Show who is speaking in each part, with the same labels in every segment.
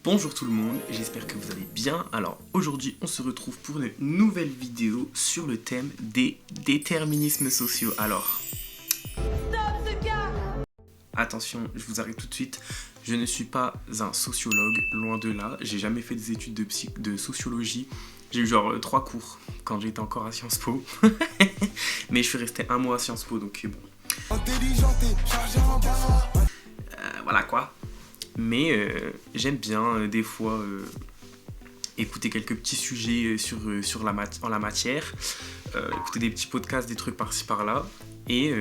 Speaker 1: Bonjour tout le monde, j'espère que vous allez bien. Alors aujourd'hui on se retrouve pour une nouvelle vidéo sur le thème des déterminismes sociaux. Alors, attention, je vous arrête tout de suite, je ne suis pas un sociologue, loin de là. J'ai jamais fait des études de sociologie. J'ai eu genre 3 cours quand j'étais encore à Sciences Po. Mais je suis resté 1 mois à Sciences Po, donc bon. Voilà quoi. Mais j'aime bien des fois écouter quelques petits sujets en la matière, écouter des petits podcasts, des trucs par-ci par-là. Et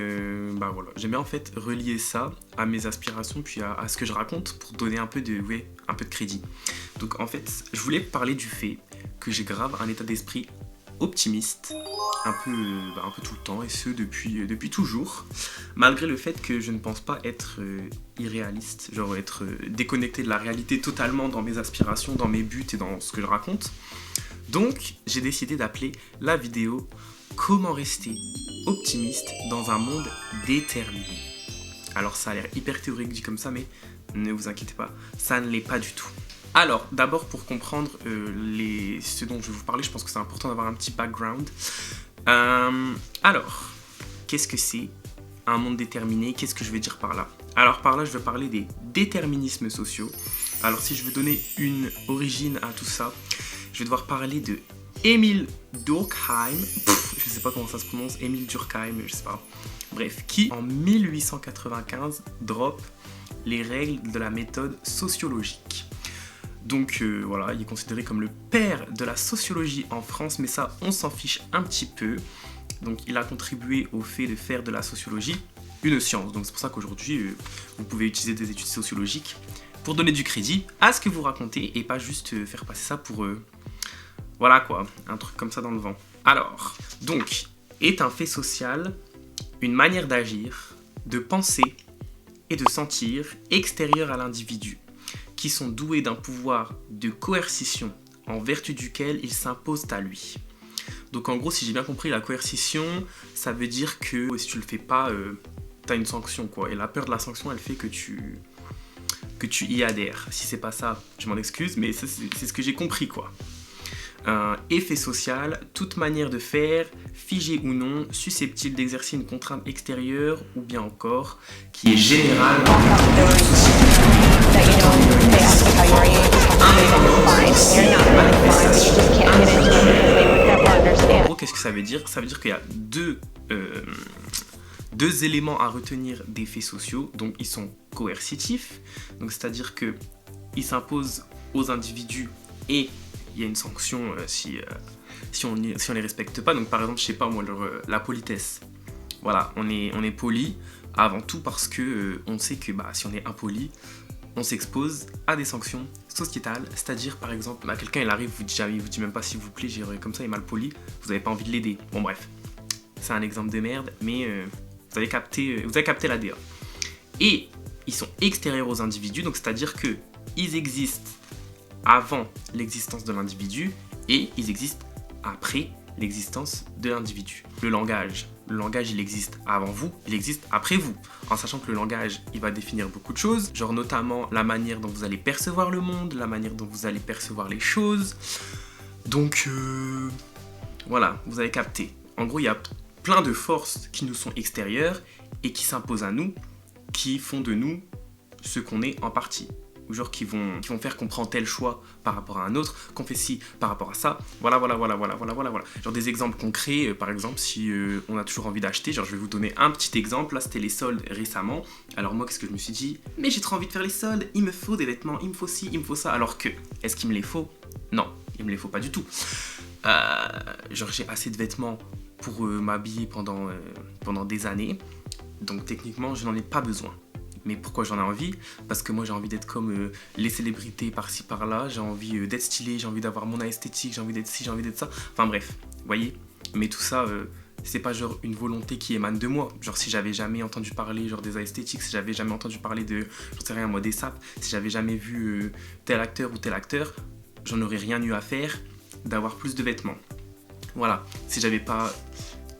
Speaker 1: voilà, j'aime bien en fait relier ça à mes aspirations puis à ce que je raconte pour donner un peu de crédit. Donc en fait, je voulais parler du fait que j'ai grave un état d'esprit optimiste, un peu tout le temps, et ce depuis toujours, malgré le fait que je ne pense pas être irréaliste, genre être déconnecté de la réalité totalement dans mes aspirations, dans mes buts et dans ce que je raconte. Donc j'ai décidé d'appeler la vidéo « Comment rester optimiste dans un monde déterminé ». Alors ça a l'air hyper théorique dit comme ça, mais ne vous inquiétez pas, ça ne l'est pas du tout. Alors, d'abord pour comprendre ce dont je vais vous parler, je pense que c'est important d'avoir un petit background. Alors, qu'est-ce que c'est un monde déterminé? Qu'est-ce que je veux dire par là? Alors par là, je vais parler des déterminismes sociaux. Alors si je veux donner une origine à tout ça, je vais devoir parler de Émile Durkheim. Je sais pas comment ça se prononce, Émile Durkheim, je sais pas. Bref, qui en 1895 drop les règles de la méthode sociologique. Donc voilà, il est considéré comme le père de la sociologie en France, mais ça, on s'en fiche un petit peu. Donc il a contribué au fait de faire de la sociologie une science. Donc c'est pour ça qu'aujourd'hui, vous pouvez utiliser des études sociologiques pour donner du crédit à ce que vous racontez et pas juste faire passer ça pour, voilà quoi, un truc comme ça dans le vent. Alors, donc, est un fait social une manière d'agir, de penser et de sentir extérieure à l'individu, qui sont doués d'un pouvoir de coercition en vertu duquel ils s'imposent à lui. Donc en gros, si j'ai bien compris, la coercition, ça veut dire que si tu le fais pas, t'as une sanction quoi. Et la peur de la sanction, elle fait que tu y adhères. Si c'est pas ça, je m'en excuse, mais c'est ce que j'ai compris quoi. Effet social, toute manière de faire, figée ou non, susceptible d'exercer une contrainte extérieure ou bien encore, qui est générale dans le En gros, qu'est-ce que ça veut dire? Ça veut dire qu'il y a deux éléments à retenir des faits sociaux. Donc ils sont coercitifs, donc c'est-à-dire qu'ils s'imposent aux individus et il y a une sanction si on les respecte pas. Donc par exemple, je sais pas moi, la politesse. Voilà, on est poli avant tout parce que on sait que si on est impoli, on s'expose à des sanctions sociétales. C'est-à-dire par exemple, quelqu'un il arrive, vous dit même pas s'il vous plaît, comme ça il est mal poli, vous avez pas envie de l'aider. Bon bref, c'est un exemple de merde, mais vous avez capté la DA. Et ils sont extérieurs aux individus, donc c'est-à-dire que ils existent avant l'existence de l'individu et ils existent après l'existence de l'individu. Le langage, il existe avant vous, il existe après vous. En sachant que le langage, il va définir beaucoup de choses, genre notamment la manière dont vous allez percevoir le monde, la manière dont vous allez percevoir les choses. Donc, voilà, vous avez capté. En gros, il y a plein de forces qui nous sont extérieures et qui s'imposent à nous, qui font de nous ce qu'on est en partie. Ou genre qui vont faire qu'on prend tel choix par rapport à un autre, qu'on fait ci par rapport à ça, voilà. Genre des exemples concrets, par exemple, si on a toujours envie d'acheter, genre je vais vous donner un petit exemple, là c'était les soldes récemment, alors moi qu'est-ce que je me suis dit? Mais j'ai trop envie de faire les soldes, il me faut des vêtements, il me faut ci, il me faut ça, alors que, est-ce qu'il me les faut? Non, il me les faut pas du tout. Genre j'ai assez de vêtements pour m'habiller pendant des années, donc techniquement je n'en ai pas besoin. Mais pourquoi j'en ai envie? Parce que moi j'ai envie d'être comme les célébrités par-ci par-là, j'ai envie d'être stylé, j'ai envie d'avoir mon esthétique, j'ai envie d'être ci, j'ai envie d'être ça. Enfin bref, vous voyez? Mais tout ça, c'est pas genre une volonté qui émane de moi. Genre si j'avais jamais entendu parler genre des esthétiques, si j'avais jamais entendu parler de, j'en sais rien moi, des sapes, si j'avais jamais vu tel acteur ou tel acteur, j'en aurais rien eu à faire d'avoir plus de vêtements. Voilà, si j'avais pas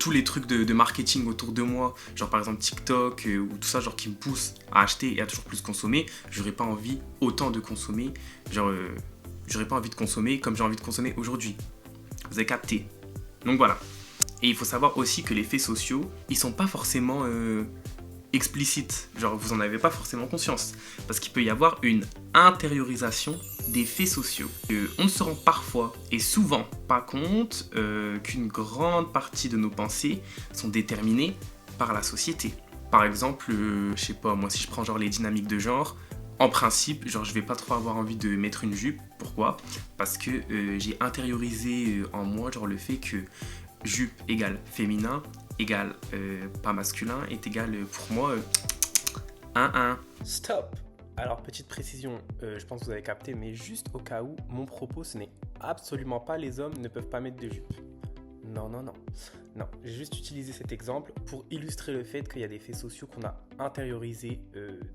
Speaker 1: tous les trucs de marketing autour de moi, genre par exemple TikTok ou tout ça, genre qui me pousse à acheter et à toujours plus consommer, j'aurais pas envie autant de consommer, genre j'aurais pas envie de consommer comme j'ai envie de consommer aujourd'hui. Vous avez capté. Donc voilà. Et il faut savoir aussi que les faits sociaux, ils sont pas forcément explicites, genre vous en avez pas forcément conscience, parce qu'il peut y avoir une intériorisation des faits sociaux. On ne se rend parfois et souvent pas compte qu'une grande partie de nos pensées sont déterminées par la société. Par exemple, je sais pas, moi si je prends genre les dynamiques de genre, en principe, genre je vais pas trop avoir envie de mettre une jupe. Pourquoi ? Parce que j'ai intériorisé en moi genre le fait que jupe égale féminin égale pas masculin est égal pour moi 1-1.
Speaker 2: Stop. Alors, petite précision, je pense que vous avez capté, mais juste au cas où, mon propos, ce n'est absolument pas les hommes ne peuvent pas mettre de jupe. Non, non, non. Non, j'ai juste utilisé cet exemple pour illustrer le fait qu'il y a des faits sociaux qu'on a intériorisés,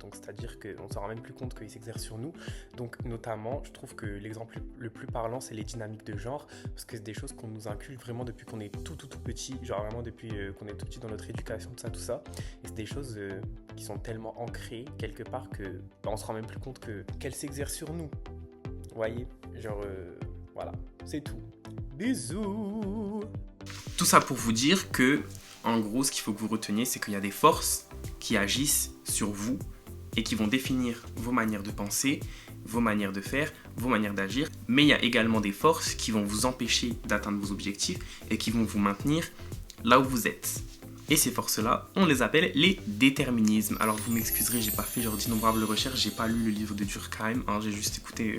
Speaker 2: donc c'est-à-dire qu'on ne s'en rend même plus compte qu'ils s'exercent sur nous. Donc notamment, je trouve que l'exemple le plus parlant, c'est les dynamiques de genre, parce que c'est des choses qu'on nous inculque vraiment depuis qu'on est tout petit, genre vraiment depuis qu'on est tout petit dans notre éducation, tout ça. Et c'est des choses qui sont tellement ancrées quelque part que on se rend même plus compte qu'elles s'exercent sur nous. Vous voyez, genre voilà, c'est tout. Bisous.
Speaker 1: Tout ça pour vous dire que, en gros, ce qu'il faut que vous reteniez, c'est qu'il y a des forces qui agissent sur vous et qui vont définir vos manières de penser, vos manières de faire, vos manières d'agir. Mais il y a également des forces qui vont vous empêcher d'atteindre vos objectifs et qui vont vous maintenir là où vous êtes. Et ces forces-là, on les appelle les déterminismes. Alors vous m'excuserez, j'ai pas fait genre d'innombrables recherches, j'ai pas lu le livre de Durkheim, hein, j'ai juste écouté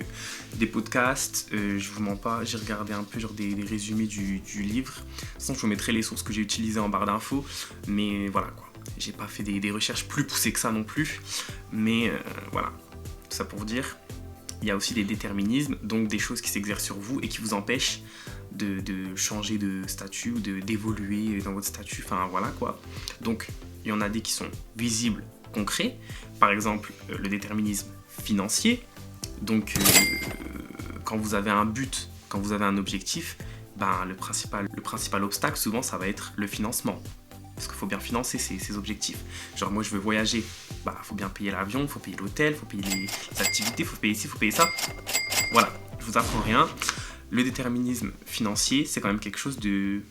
Speaker 1: des podcasts, je vous mens pas, j'ai regardé un peu genre des résumés du livre. De toute façon, je vous mettrai les sources que j'ai utilisées en barre d'infos, mais voilà quoi. J'ai pas fait des recherches plus poussées que ça non plus, mais voilà. Tout ça pour vous dire, il y a aussi des déterminismes, donc des choses qui s'exercent sur vous et qui vous empêchent de changer de statut ou d'évoluer dans votre statut, enfin voilà quoi. Donc il y en a des qui sont visibles, concrets, par exemple le déterminisme financier. Donc quand vous avez un but, quand vous avez un objectif, ben, le principal obstacle souvent ça va être le financement. Parce qu'il faut bien financer ses objectifs. Genre moi je veux voyager, bah faut bien payer l'avion, faut payer l'hôtel, faut payer les activités, faut payer ci, faut payer ça. Voilà, je vous apprends rien. Le déterminisme financier, c'est quand même quelque chose de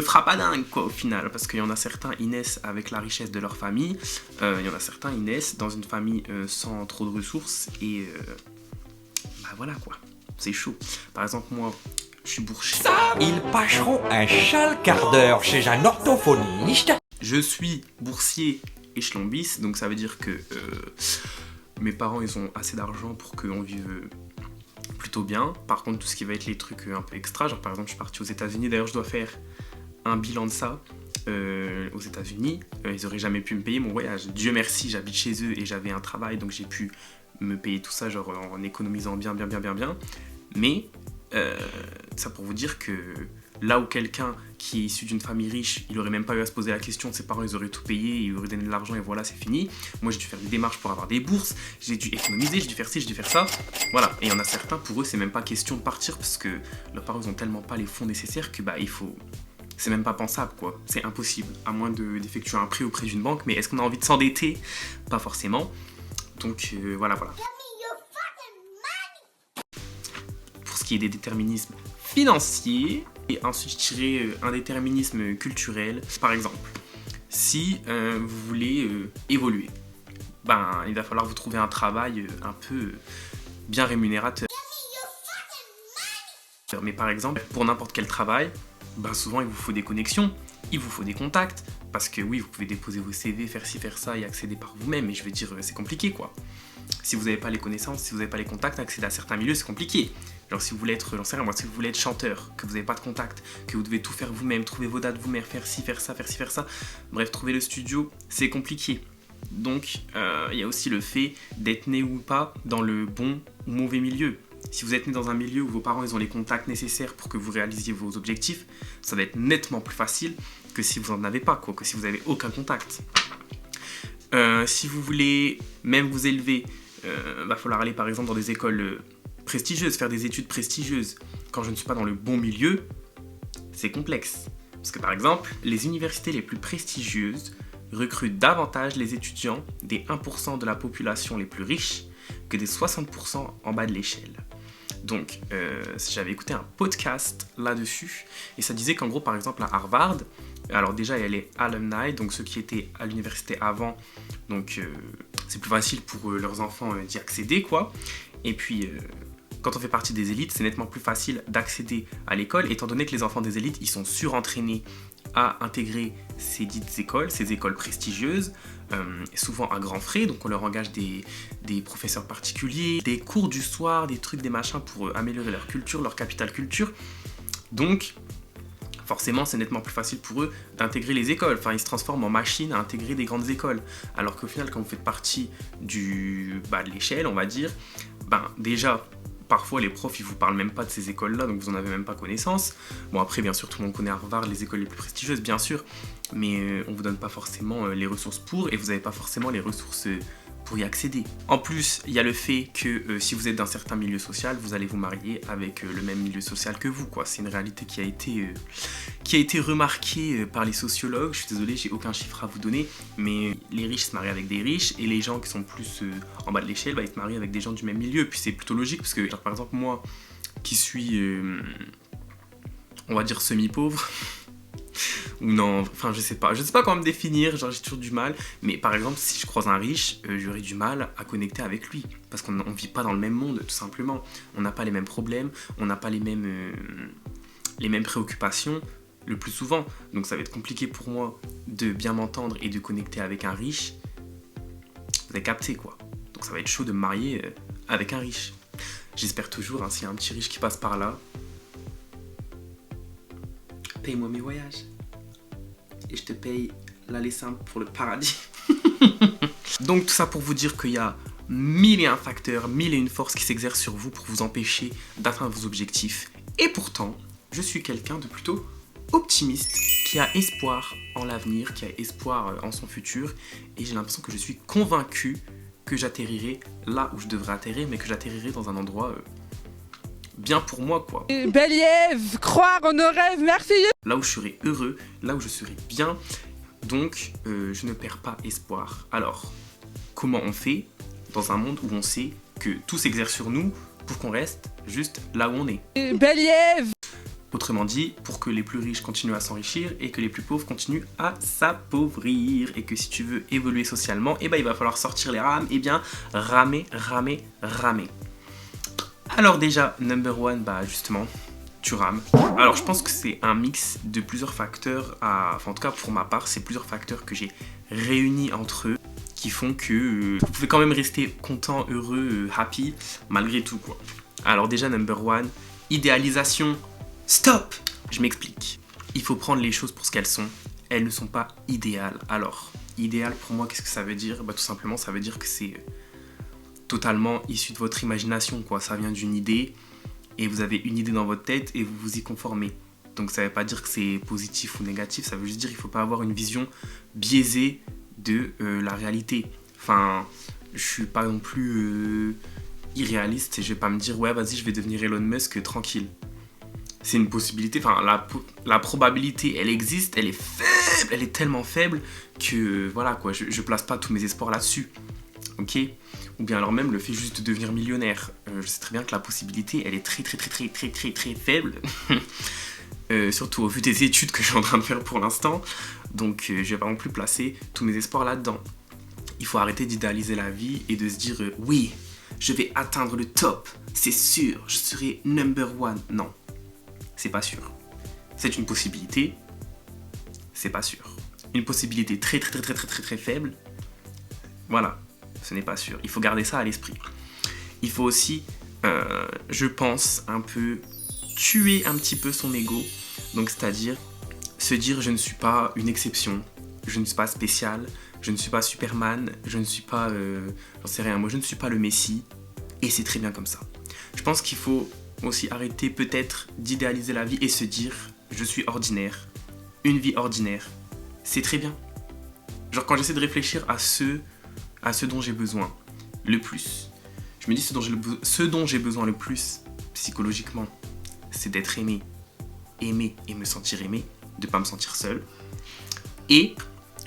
Speaker 1: frappadingue quoi au final, parce qu'il y en a certains, ils naissent avec la richesse de leur famille, il y en a certains, ils naissent dans une famille sans trop de ressources, et bah voilà quoi, c'est chaud. Par exemple moi, je suis boursier.
Speaker 3: Ils passeront un chale quart d'heure chez un orthophoniste.
Speaker 1: Je suis boursier échelon bis, donc ça veut dire que mes parents, ils ont assez d'argent pour qu'on vive plutôt bien. Par contre, tout ce qui va être les trucs un peu extra, genre par exemple, je suis parti aux États-Unis, d'ailleurs, je dois faire un bilan de ça aux États-Unis. Ils auraient jamais pu me payer mon voyage. Dieu merci, j'habite chez eux et j'avais un travail, donc j'ai pu me payer tout ça, genre en économisant bien. Mais ça pour vous dire que là où quelqu'un qui est issu d'une famille riche, il aurait même pas eu à se poser la question, ses parents ils auraient tout payé, ils auraient donné de l'argent et voilà c'est fini. Moi j'ai dû faire des démarches pour avoir des bourses, j'ai dû économiser, j'ai dû faire ci, j'ai dû faire ça. Voilà, et il y en a certains, pour eux c'est même pas question de partir parce que leurs parents ils ont tellement pas les fonds nécessaires que bah il faut... C'est même pas pensable quoi, c'est impossible, à moins d'effectuer un prêt auprès d'une banque, mais est-ce qu'on a envie de s'endetter ? Pas forcément. Donc voilà. Pour ce qui est des déterminismes financiers, et ensuite je dirais un déterminisme culturel. Par exemple, si vous voulez évoluer, ben, il va falloir vous trouver un travail un peu bien rémunérateur. Mais par exemple, pour n'importe quel travail, ben souvent il vous faut des connexions, il vous faut des contacts, parce que oui, vous pouvez déposer vos CV, faire ci, faire ça et accéder par vous-même, mais je veux dire, c'est compliqué quoi. Si vous n'avez pas les connaissances, si vous n'avez pas les contacts, accéder à certains milieux, c'est compliqué. Genre si vous voulez être, j'en sais rien moi, si vous voulez être chanteur, que vous n'avez pas de contact, que vous devez tout faire vous-même, trouver vos dates vous-même, faire ci, faire ça, bref, trouver le studio, c'est compliqué. Donc, il y a aussi le fait d'être né ou pas dans le bon ou mauvais milieu. Si vous êtes né dans un milieu où vos parents ils ont les contacts nécessaires pour que vous réalisiez vos objectifs, ça va être nettement plus facile que si vous n'en avez pas, quoi, que si vous n'avez aucun contact. Si vous voulez même vous élever, va falloir aller par exemple dans des écoles prestigieuses, faire des études prestigieuses. Quand je ne suis pas dans le bon milieu, c'est complexe. Parce que par exemple, les universités les plus prestigieuses recrutent davantage les étudiants des 1% de la population les plus riches que des 60% en bas de l'échelle. Donc, j'avais écouté un podcast là-dessus, et ça disait qu'en gros, par exemple, à Harvard, alors déjà, il y a les alumni, donc ceux qui étaient à l'université avant, donc c'est plus facile pour leurs enfants d'y accéder, quoi. Et puis, quand on fait partie des élites, c'est nettement plus facile d'accéder à l'école, étant donné que les enfants des élites, ils sont surentraînés à intégrer ces dites écoles, ces écoles prestigieuses, souvent à grands frais, donc on leur engage des professeurs particuliers, des cours du soir, des trucs, des machins pour améliorer leur culture, leur capital culture. Donc, forcément, c'est nettement plus facile pour eux d'intégrer les écoles. Enfin, ils se transforment en machines à intégrer des grandes écoles. Alors qu'au final, quand vous faites partie de l'échelle, on va dire, déjà, parfois les profs ils vous parlent même pas de ces écoles-là, donc vous en avez même pas connaissance. Bon après bien sûr tout le monde connaît Harvard, les écoles les plus prestigieuses bien sûr, mais on vous donne pas forcément les ressources pour, et vous avez pas forcément les ressources pour y accéder. En plus, il y a le fait que si vous êtes d'un certain milieu social, vous allez vous marier avec le même milieu social que vous, quoi. C'est une réalité qui a été remarquée par les sociologues. Je suis désolé, j'ai aucun chiffre à vous donner, mais les riches se marient avec des riches, et les gens qui sont plus en bas de l'échelle, ils se marient avec des gens du même milieu. Puis c'est plutôt logique, parce que, genre, par exemple, moi, qui suis, on va dire, semi-pauvre, ou non, enfin je sais pas comment me définir, genre j'ai toujours du mal, mais par exemple si je croise un riche, j'aurais du mal à connecter avec lui, parce qu'on vit pas dans le même monde tout simplement, on n'a pas les mêmes problèmes, on n'a pas les mêmes préoccupations le plus souvent, donc ça va être compliqué pour moi de bien m'entendre et de connecter avec un riche, vous avez capté quoi, donc ça va être chaud de me marier avec un riche. J'espère toujours, hein, s'il y a un petit riche qui passe par là, paye-moi mes voyages. Et je te paye l'aller simple pour le paradis. Donc tout ça pour vous dire qu'il y a 1001 facteurs, 1001 forces qui s'exercent sur vous pour vous empêcher d'atteindre vos objectifs. Et pourtant, je suis quelqu'un de plutôt optimiste, qui a espoir en l'avenir, qui a espoir en son futur. Et j'ai l'impression que je suis convaincu que j'atterrirai là où je devrais atterrir, mais que j'atterrirai dans un endroit bien pour moi, quoi.
Speaker 4: Believe, croire en nos rêves, merveilleux.
Speaker 1: Là où je serai heureux, là où je serai bien. Donc, je ne perds pas espoir. Alors, comment on fait dans un monde où on sait que tout s'exerce sur nous pour qu'on reste juste là où on est?
Speaker 4: Believe.
Speaker 1: Autrement dit, pour que les plus riches continuent à s'enrichir et que les plus pauvres continuent à s'appauvrir. Et que si tu veux évoluer socialement, il va falloir sortir les rames et bien ramer. Alors déjà, number one, justement, tu rames. Alors je pense que c'est un mix de plusieurs facteurs, enfin en tout cas pour ma part, c'est plusieurs facteurs que j'ai réunis entre eux qui font que vous pouvez quand même rester content, heureux, happy, malgré tout quoi. Alors déjà, number one, idéalisation. Stop! Je m'explique. Il faut prendre les choses pour ce qu'elles sont. Elles ne sont pas idéales. Alors, idéal pour moi, qu'est-ce que ça veut dire? Tout simplement, ça veut dire que c'est totalement issu de votre imagination, quoi. Ça vient d'une idée, et vous avez une idée dans votre tête, et vous vous y conformez. Donc ça veut pas dire que c'est positif ou négatif, ça veut juste dire qu'il faut pas avoir une vision biaisée de la réalité. Enfin, je suis pas non plus irréaliste, et je vais pas me dire, ouais, vas-y, je vais devenir Elon Musk tranquille. C'est une possibilité, enfin, la probabilité, elle existe, elle est faible, elle est tellement faible que, voilà, quoi, je place pas tous mes espoirs là-dessus. Ok? Ou bien alors même le fait juste de devenir millionnaire. Je sais très bien que la possibilité, elle est très faible. Surtout au vu des études que je suis en train de faire pour l'instant. Donc je vais pas non plus placer tous mes espoirs là-dedans. Il faut arrêter d'idéaliser la vie et de se dire oui, je vais atteindre le top, c'est sûr, je serai number one. Non, c'est pas sûr. C'est une possibilité, c'est pas sûr. Une possibilité très faible, voilà, ce n'est pas sûr. Il faut garder ça à l'esprit. Il faut aussi, je pense, un peu tuer un petit peu son ego. Donc c'est-à-dire se dire je ne suis pas une exception, je ne suis pas spécial, je ne suis pas Superman, je ne suis pas, j'en sais rien, moi je ne suis pas le Messie, et c'est très bien comme ça. Je pense qu'il faut aussi arrêter peut-être d'idéaliser la vie et se dire je suis ordinaire, une vie ordinaire, c'est très bien. Genre quand j'essaie de réfléchir à ce dont j'ai besoin le plus, je me dis ce dont j'ai besoin le plus psychologiquement, c'est d'être aimé et me sentir aimé. de ne pas me sentir seul. Et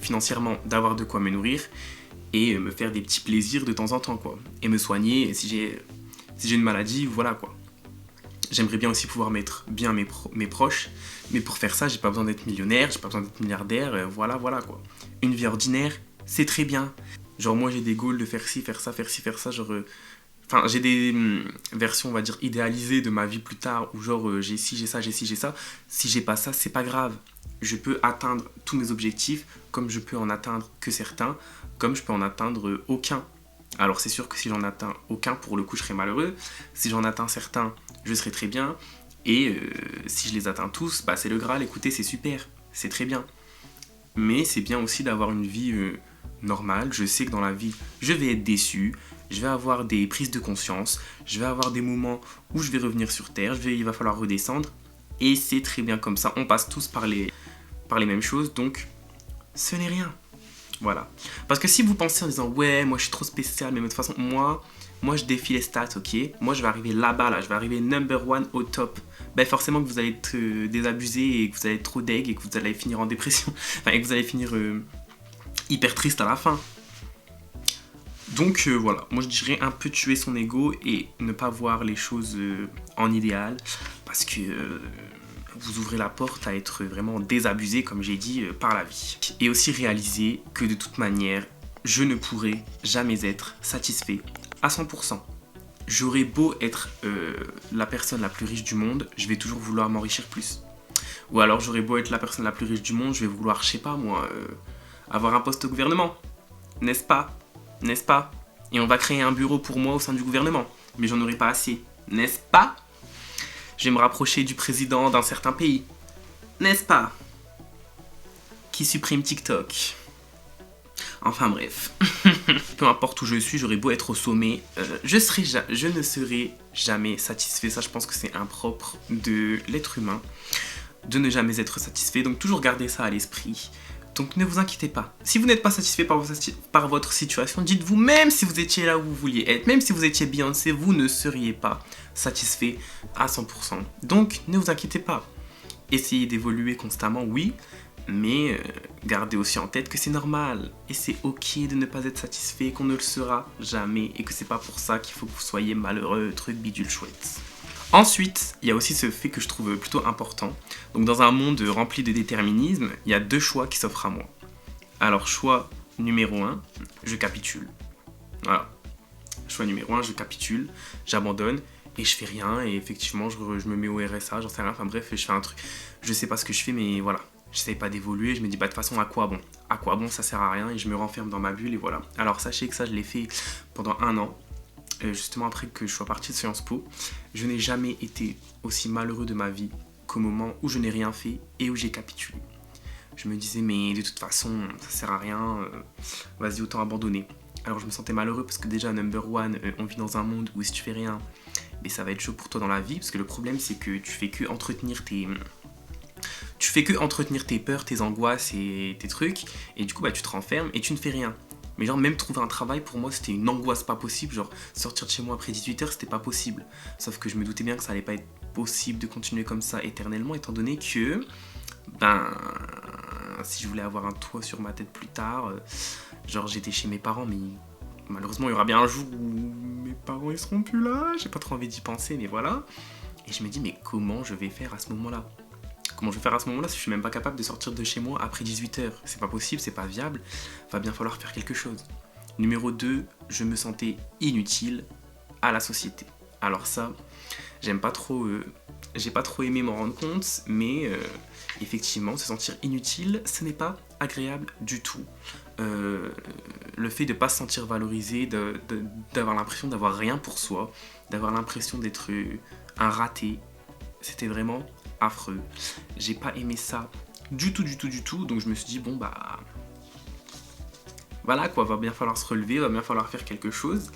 Speaker 1: financièrement, d'avoir de quoi me nourrir et me faire des petits plaisirs de temps en temps, quoi. Et me soigner si j'ai une maladie, voilà, quoi. J'aimerais bien aussi pouvoir mettre bien mes proches, mais pour faire ça, j'ai pas besoin d'être millionnaire, j'ai pas besoin d'être milliardaire, voilà, quoi. Une vie ordinaire, c'est très bien. Genre, moi, j'ai des goals de faire ci, faire ça, genre... Enfin, j'ai des versions, on va dire, idéalisées de ma vie plus tard, où genre, j'ai ci, j'ai ça. Si j'ai pas ça, c'est pas grave. Je peux atteindre tous mes objectifs, comme je peux en atteindre que certains, comme je peux en atteindre aucun. Alors, c'est sûr que si j'en atteins aucun, pour le coup, je serai malheureux. Si j'en atteins certains, je serai très bien. Et si je les atteins tous, bah, c'est le Graal, écoutez, c'est super, c'est très bien. Mais c'est bien aussi d'avoir une vie normale. Je sais que dans la vie, je vais être déçu. Je vais avoir des prises de conscience, je vais avoir des moments où je vais revenir sur Terre, il va falloir redescendre, et c'est très bien comme ça, on passe tous par les mêmes choses, donc ce n'est rien. Voilà. Parce que si vous pensez en disant, ouais, moi je suis trop spécial, mais de toute façon, moi je défie les stats, ok, moi je vais arriver là-bas, là, je vais arriver number one au top, ben forcément que vous allez être désabusé, et que vous allez être trop deg, et que vous allez finir en dépression, enfin, et que vous allez finir hyper triste à la fin. Donc voilà, moi je dirais un peu tuer son ego et ne pas voir les choses en idéal parce que vous ouvrez la porte à être vraiment désabusé, comme j'ai dit, par la vie. Et aussi réaliser que de toute manière, je ne pourrai jamais être satisfait à 100%. J'aurais beau être la personne la plus riche du monde, je vais toujours vouloir m'enrichir plus. Ou alors j'aurais beau être la personne la plus riche du monde, je vais vouloir, je sais pas moi, avoir un poste au gouvernement, n'est-ce pas ? Et on va créer un bureau pour moi au sein du gouvernement. Mais j'en aurai pas assez, n'est-ce pas ? Je vais me rapprocher du président d'un certain pays, n'est-ce pas ? Qui supprime TikTok. Enfin bref. Peu importe où je suis, j'aurais beau être au sommet, je ne serai jamais satisfait. Ça, je pense que c'est impropre de l'être humain, de ne jamais être satisfait. Donc toujours garder ça à l'esprit. Donc ne vous inquiétez pas. Si vous n'êtes pas satisfait par votre situation, dites-vous, même si vous étiez là où vous vouliez être, même si vous étiez Beyoncé, vous ne seriez pas satisfait à 100%. Donc ne vous inquiétez pas. Essayez d'évoluer constamment, oui, mais gardez aussi en tête que c'est normal. Et c'est ok de ne pas être satisfait, qu'on ne le sera jamais, et que c'est pas pour ça qu'il faut que vous soyez malheureux, truc bidule chouette. Ensuite, il y a aussi ce fait que je trouve plutôt important. Donc dans un monde rempli de déterminisme, il y a deux choix qui s'offrent à moi. Alors choix numéro 1, je capitule. Voilà. Choix numéro 1, je capitule, j'abandonne et je fais rien. Et effectivement, je me mets au RSA, j'en sais rien. Enfin bref, je fais un truc. Je sais pas ce que je fais, mais voilà. J'essaye pas d'évoluer, je me dis bah de toute façon à quoi bon, ça sert à rien, et je me renferme dans ma bulle et voilà. Alors sachez que ça je l'ai fait pendant 1 an. Justement après que je sois parti de Sciences Po, je n'ai jamais été aussi malheureux de ma vie qu'au moment où je n'ai rien fait et où j'ai capitulé. Je me disais mais de toute façon ça sert à rien, vas-y autant abandonner. Alors je me sentais malheureux parce que déjà number one, on vit dans un monde où si tu fais rien, mais ça va être chaud pour toi dans la vie, parce que le problème c'est que tu fais que entretenir tes peurs, tes angoisses et tes trucs, et du coup bah tu te renfermes et tu ne fais rien. Mais genre même trouver un travail pour moi c'était une angoisse pas possible, genre sortir de chez moi après 18h c'était pas possible. Sauf que je me doutais bien que ça allait pas être possible de continuer comme ça éternellement, étant donné que si je voulais avoir un toit sur ma tête plus tard, genre j'étais chez mes parents, mais malheureusement il y aura bien un jour où mes parents ils seront plus là, j'ai pas trop envie d'y penser, mais voilà. Et je me dis mais comment je vais faire à ce moment-là ? Comment je vais faire à ce moment-là si je suis même pas capable de sortir de chez moi après 18h ? C'est pas possible, c'est pas viable, va bien falloir faire quelque chose. Numéro 2, je me sentais inutile à la société. Alors ça, j'ai pas trop aimé m'en rendre compte, mais effectivement, se sentir inutile, ce n'est pas agréable du tout. Le fait de pas se sentir valorisé, d'avoir l'impression d'avoir rien pour soi, d'avoir l'impression d'être un raté, c'était vraiment affreux. J'ai pas aimé ça du tout, donc je me suis dit bon bah voilà quoi, va bien falloir se relever, va bien falloir faire quelque chose.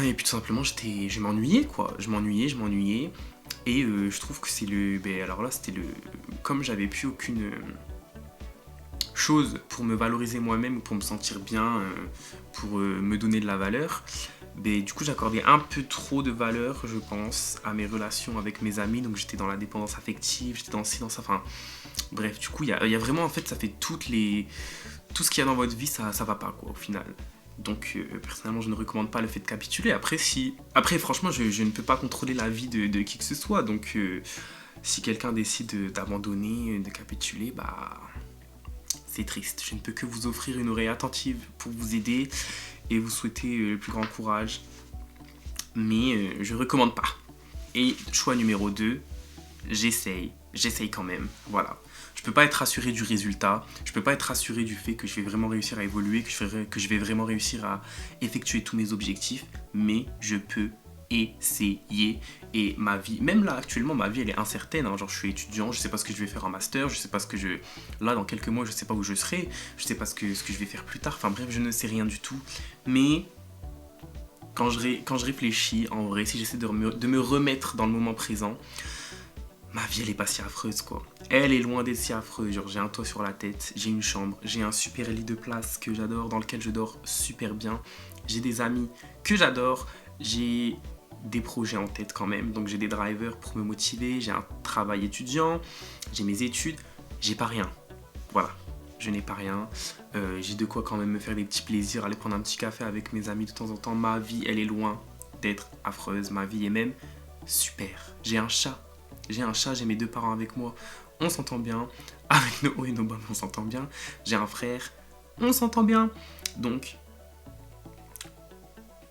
Speaker 1: Et puis tout simplement je m'ennuyais quoi, je m'ennuyais et je trouve que c'est alors là c'était comme j'avais plus aucune chose pour me valoriser moi-même, pour me sentir bien, pour me donner de la valeur, du coup j'accordais un peu trop de valeur je pense à mes relations avec mes amis, donc j'étais dans la dépendance affective, j'étais dans le silence, enfin Bref, du coup, il y a vraiment, en fait, ça fait tout ce qu'il y a dans votre vie, ça va pas, quoi, au final. Donc, personnellement, je ne recommande pas le fait de capituler. Après, franchement, je ne peux pas contrôler la vie de qui que ce soit. Donc, si quelqu'un décide d'abandonner, de capituler, bah, c'est triste. Je ne peux que vous offrir une oreille attentive pour vous aider et vous souhaiter le plus grand courage. Mais je recommande pas. Et choix numéro 2, j'essaye quand même, voilà. Je peux pas être rassuré du résultat, je peux pas être rassuré du fait que je vais vraiment réussir à évoluer, que je vais vraiment réussir à effectuer tous mes objectifs, mais je peux essayer. Et ma vie, même là actuellement, ma vie elle est incertaine, hein. Genre je suis étudiant, je sais pas ce que je vais faire en master, je sais pas là dans quelques mois je sais pas où je serai, je sais pas ce que je vais faire plus tard, enfin bref, je ne sais rien du tout, mais quand je réfléchis, en vrai, si j'essaie de me remettre dans le moment présent, ma vie, elle est pas si affreuse, quoi. Elle est loin d'être si affreuse. Genre, j'ai un toit sur la tête, j'ai une chambre, j'ai un super lit de place que j'adore, dans lequel je dors super bien. J'ai des amis que j'adore, j'ai des projets en tête quand même, donc j'ai des drivers pour me motiver, j'ai un travail étudiant, j'ai mes études, j'ai pas rien. Voilà. Je n'ai pas rien, j'ai de quoi quand même me faire des petits plaisirs, aller prendre un petit café avec mes amis de temps en temps. Ma vie, elle est loin d'être affreuse, ma vie est même super. J'ai un chat, j'ai mes 2 parents avec moi, on s'entend bien, avec nos hauts et nos bas, on s'entend bien. J'ai un frère, on s'entend bien. Donc,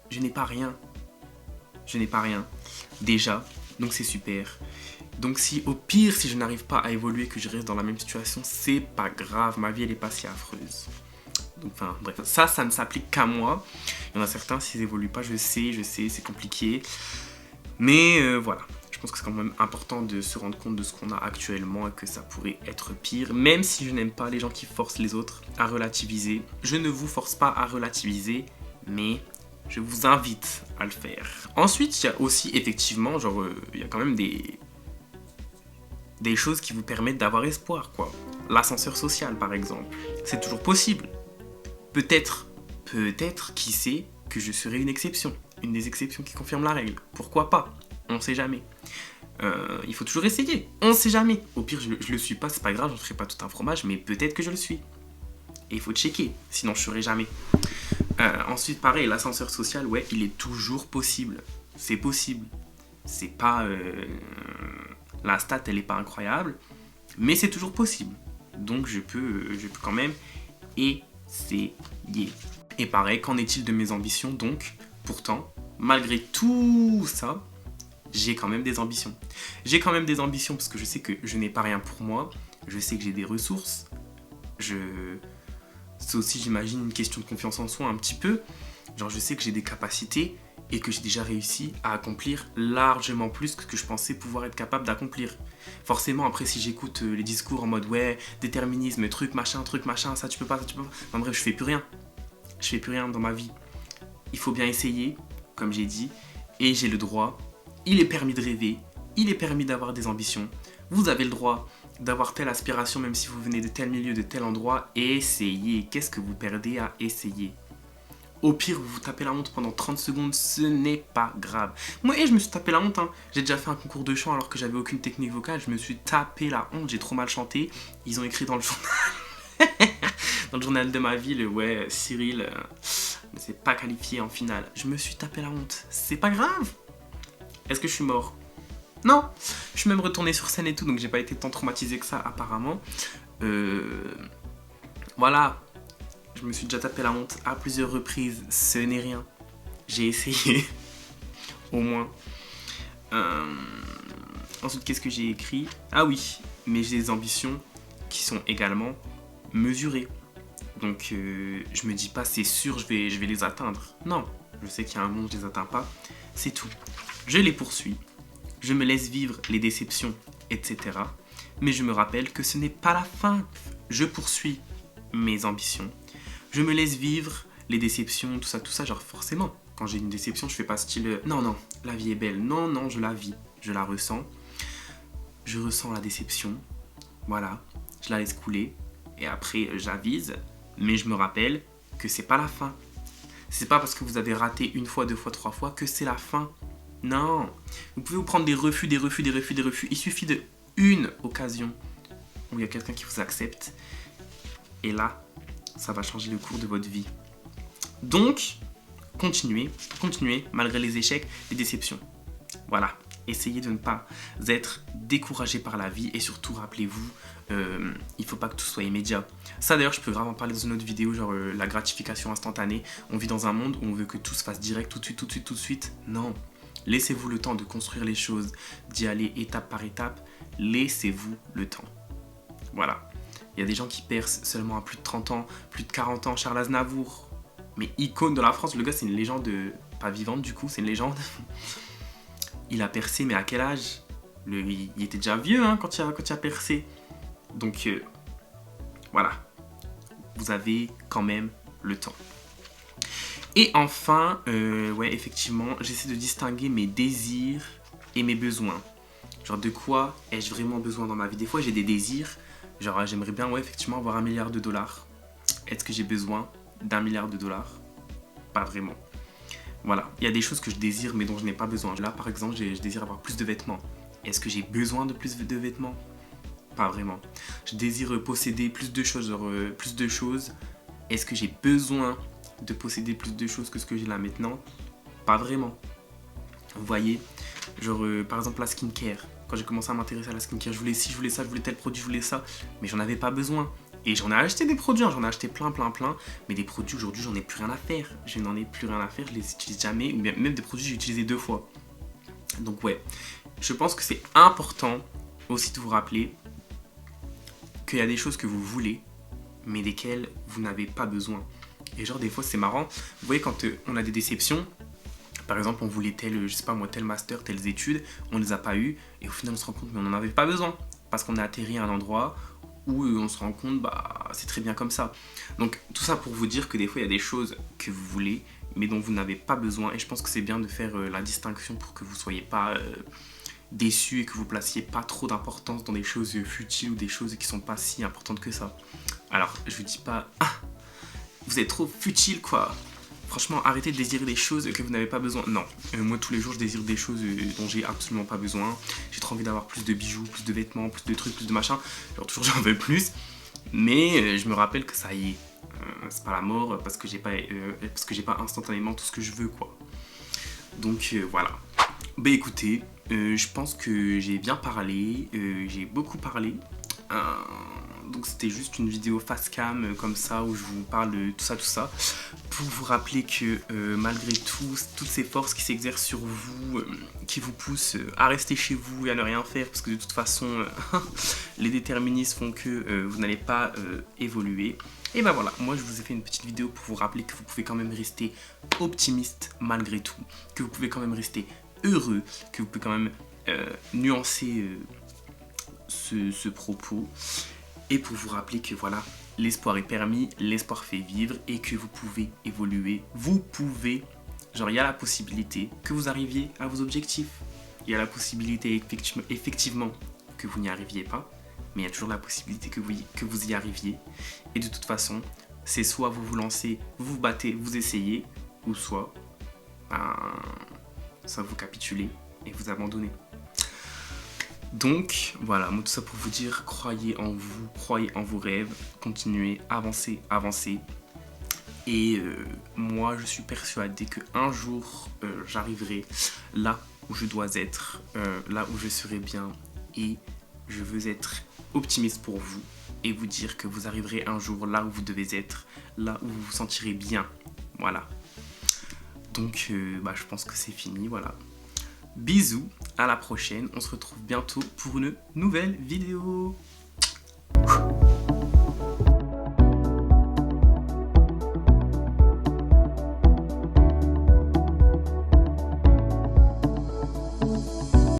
Speaker 1: je n'ai pas rien, déjà, donc c'est super. Donc au pire, si je n'arrive pas à évoluer, que je reste dans la même situation, c'est pas grave, ma vie elle est pas si affreuse. Donc enfin bref, ça ne s'applique qu'à moi. Il y en a certains, s'ils évoluent pas, je sais, c'est compliqué. Mais voilà, je pense que c'est quand même important de se rendre compte de ce qu'on a actuellement et que ça pourrait être pire. Même si je n'aime pas les gens qui forcent les autres à relativiser. Je ne vous force pas à relativiser, mais je vous invite à le faire. Ensuite, il y a aussi effectivement, genre, il y a quand même des choses qui vous permettent d'avoir espoir, quoi. L'ascenseur social, par exemple. C'est toujours possible. Peut-être, qui sait, que je serai une exception. Une des exceptions qui confirme la règle. Pourquoi pas? On sait jamais. Il faut toujours essayer. On sait jamais. Au pire, je le suis pas, c'est pas grave, je ne ferai pas tout un fromage, mais peut-être que je le suis. Et il faut checker, sinon je ne saurai jamais. Ensuite, pareil, l'ascenseur social, ouais, il est toujours possible. C'est possible. C'est pas... la stat, elle est pas incroyable, mais c'est toujours possible. Donc je peux quand même essayer. Et pareil, qu'en est-il de mes ambitions? Donc, pourtant, malgré tout ça, j'ai quand même des ambitions. J'ai quand même des ambitions parce que je sais que je n'ai pas rien pour moi. Je sais que j'ai des ressources. C'est aussi, j'imagine, une question de confiance en soi un petit peu. Genre, je sais que j'ai des capacités et que j'ai déjà réussi à accomplir largement plus que ce que je pensais pouvoir être capable d'accomplir. Forcément, après, si j'écoute les discours en mode ouais, déterminisme, truc machin, ça tu peux pas, enfin bref, je fais plus rien. Je fais plus rien dans ma vie. Il faut bien essayer, comme j'ai dit, et j'ai le droit. Il est permis de rêver, il est permis d'avoir des ambitions. Vous avez le droit d'avoir telle aspiration, même si vous venez de tel milieu, de tel endroit. Essayez. Qu'est-ce que vous perdez à essayer? Au pire, vous vous tapez la honte pendant 30 secondes, ce n'est pas grave. Moi, je me suis tapé la honte, hein. J'ai déjà fait un concours de chant alors que j'avais aucune technique vocale. Je me suis tapé la honte, j'ai trop mal chanté. Ils ont écrit dans le journal, dans le journal de ma ville, ouais, Cyril ne s'est pas qualifié en finale. Je me suis tapé la honte. C'est pas grave. Est-ce que je suis mort? Non. Je suis même retourné sur scène et tout, donc j'ai pas été tant traumatisé que ça, apparemment. Voilà. Je me suis déjà tapé la honte à plusieurs reprises, ce n'est rien. J'ai essayé, au moins. Ensuite, qu'est-ce que j'ai écrit? Ah oui, mais j'ai des ambitions qui sont également mesurées. Donc, je me dis pas, c'est sûr, je vais les atteindre. Non, je sais qu'il y a un moment où je les atteins pas. C'est tout. Je les poursuis. Je me laisse vivre les déceptions, etc. Mais je me rappelle que ce n'est pas la fin. Je poursuis mes ambitions. Je me laisse vivre les déceptions, tout ça, genre forcément. Quand j'ai une déception, je fais pas style non, la vie est belle. Non, je la vis, je la ressens. Je ressens la déception, voilà, je la laisse couler. Et après, j'avise, mais je me rappelle que c'est pas la fin. C'est pas parce que vous avez raté une fois, 2 fois, 3 fois que c'est la fin. Non, vous pouvez vous prendre des refus. Il suffit de une occasion. où il y a quelqu'un qui vous accepte. Et là, ça va changer le cours de votre vie. Donc, continuez malgré les échecs, les déceptions. Voilà, essayez de ne pas être découragé par la vie et surtout, rappelez-vous, il ne faut pas que tout soit immédiat. Ça d'ailleurs, je peux vraiment parler dans une autre vidéo, genre la gratification instantanée. On vit dans un monde où on veut que tout se fasse direct, tout de suite. Non, laissez-vous le temps de construire les choses, d'y aller étape par étape. Laissez-vous le temps. Voilà. Il y a des gens qui percent seulement à plus de 30 ans, plus de 40 ans. Charles Aznavour, mais icône de la France. Le gars, c'est une légende, pas vivante du coup, c'est une légende. Il a percé, mais à quel âge? Il était déjà vieux hein, quand il a percé. Donc, voilà. Vous avez quand même le temps. Et enfin, ouais, effectivement, j'essaie de distinguer mes désirs et mes besoins. Genre, de quoi ai-je vraiment besoin dans ma vie? Des fois, j'ai des désirs. Genre, j'aimerais bien, ouais, effectivement, avoir $1 milliard. Est-ce que j'ai besoin d'$1 milliard? Pas vraiment. Voilà, il y a des choses que je désire, mais dont je n'ai pas besoin. Là, par exemple, je désire avoir plus de vêtements. Est-ce que j'ai besoin de plus de vêtements? Pas vraiment. Je désire posséder plus de choses, genre plus de choses. Est-ce que j'ai besoin de posséder plus de choses que ce que j'ai là maintenant? Pas vraiment. Vous voyez, genre par exemple la skincare. Quand j'ai commencé à m'intéresser à la skincare, je voulais ci, je voulais ça, je voulais tel produit, je voulais ça, mais j'en avais pas besoin. Et j'en ai acheté des produits, hein, j'en ai acheté plein, mais des produits aujourd'hui, j'en ai plus rien à faire. Je n'en ai plus rien à faire, je les utilise jamais, ou même des produits, j'ai utilisé 2 fois. Donc ouais, je pense que c'est important aussi de vous rappeler qu'il y a des choses que vous voulez, mais desquelles vous n'avez pas besoin. Et genre des fois, c'est marrant, vous voyez quand on a des déceptions. Par exemple, on voulait tel, je sais pas moi, tel master, telles études, on les a pas eu, et au final on se rend compte mais on n'en avait pas besoin, parce qu'on a atterri à un endroit où on se rend compte, bah c'est très bien comme ça. Donc tout ça pour vous dire que des fois il y a des choses que vous voulez, mais dont vous n'avez pas besoin, et je pense que c'est bien de faire la distinction pour que vous soyez pas déçus et que vous placiez pas trop d'importance dans des choses futiles ou des choses qui sont pas si importantes que ça. Alors je vous dis pas, ah, vous êtes trop futile quoi. Franchement, arrêtez de désirer des choses que vous n'avez pas besoin. Non, moi tous les jours je désire des choses dont j'ai absolument pas besoin. J'ai trop envie d'avoir plus de bijoux, plus de vêtements, plus de trucs, plus de machins. Genre toujours j'en veux plus. Mais je me rappelle que ça y est, c'est pas la mort parce que j'ai pas instantanément tout ce que je veux quoi. Donc voilà. Bah écoutez, je pense que j'ai bien parlé, j'ai beaucoup parlé. Donc c'était juste une vidéo face cam comme ça où je vous parle de tout ça pour vous rappeler que malgré tout, toutes ces forces qui s'exercent sur vous, qui vous poussent à rester chez vous et à ne rien faire parce que de toute façon les déterministes font que vous n'allez pas évoluer. Et ben voilà, moi je vous ai fait une petite vidéo pour vous rappeler que vous pouvez quand même rester optimiste malgré tout, que vous pouvez quand même rester heureux, que vous pouvez quand même nuancer ce propos. Et pour vous rappeler que voilà, l'espoir est permis, l'espoir fait vivre et que vous pouvez évoluer. Vous pouvez, genre il y a la possibilité que vous arriviez à vos objectifs. Il y a la possibilité effectivement que vous n'y arriviez pas, mais il y a toujours la possibilité que vous y arriviez. Et de toute façon, c'est soit vous vous lancez, vous vous battez, vous essayez, ou soit vous capitulez et vous abandonnez. Donc voilà, moi tout ça pour vous dire, croyez en vous, croyez en vos rêves, continuez, avancez. Et moi je suis persuadé qu'un jour j'arriverai là où je dois être, là où je serai bien. Et je veux être optimiste pour vous et vous dire que vous arriverez un jour là où vous devez être, là où vous vous sentirez bien. Voilà. Donc je pense que c'est fini, voilà. Bisous, à la prochaine, on se retrouve bientôt pour une nouvelle vidéo.